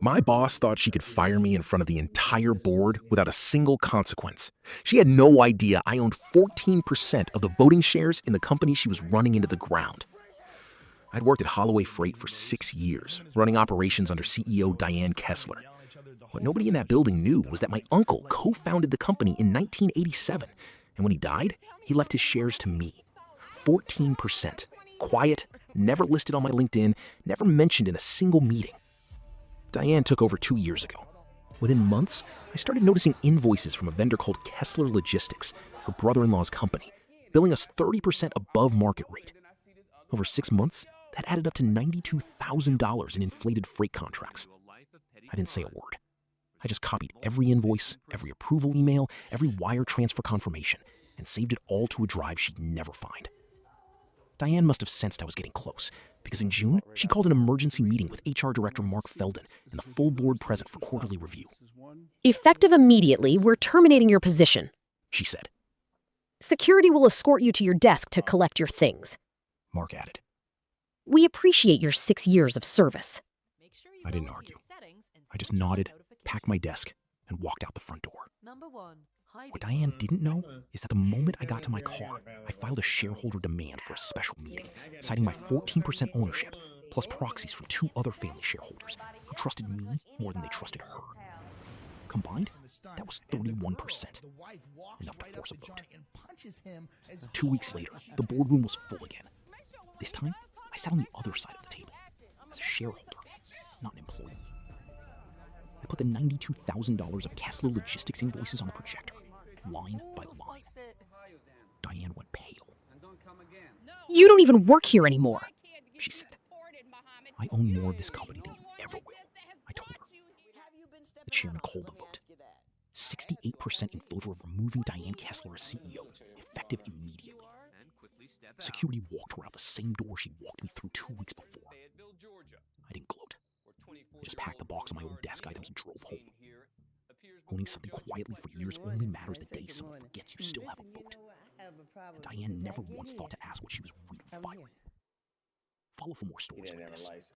My boss thought she could fire me in front of the entire board without a single consequence. She had no idea I owned 14% of the voting shares in the company she was running into the ground. I'd worked at Holloway Freight for 6 years, running operations under CEO Diane Kessler. What nobody in that building knew was that my uncle co-founded the company in 1987, and when he died, he left his shares to me. 14%. Quiet, never listed on my LinkedIn, never mentioned in a single meeting. Diane took over 2 years ago. Within months, I started noticing invoices from a vendor called Kessler Logistics, her brother-in-law's company, billing us 30% above market rate. Over 6 months, that added up to $92,000 in inflated freight contracts. I didn't say a word. I just copied every invoice, every approval email, every wire transfer confirmation, and saved it all to a drive she'd never find. Diane must have sensed I was getting close, because in June, she called an emergency meeting with HR Director Mark Felden and the full board present for quarterly review. Effective immediately, we're terminating your position, She said. Security will escort you to your desk to collect your things. Mark added. We appreciate your 6 years of service. I didn't argue. I just nodded, packed my desk, and walked out the front door. What Diane didn't know is that the moment I got to my car, I filed a shareholder demand for a special meeting, citing my 14% ownership, plus proxies from 2 other family shareholders who trusted me more than they trusted her. Combined, that was 31%, enough to force a vote. 2 weeks later, the boardroom was full again. This time, I sat on the other side of the table, as a shareholder, not an employee. I put the $92,000 of Kessler Logistics invoices on the projector, line by line. Diane went pale. You don't even work here anymore, She said. I own more of this company than you ever will, I told her. The chairman called the vote. 68% in favor of removing Diane Kessler as CEO, effective immediately. Security walked her out the same door she'd walked me through 2 weeks before. I didn't gloat. I just packed the box of my own desk items and drove home. Owning something quietly for years only matters the day someone forgets you still have a vote. And Diane never once thought to ask what she was really filing. Follow for more stories like this.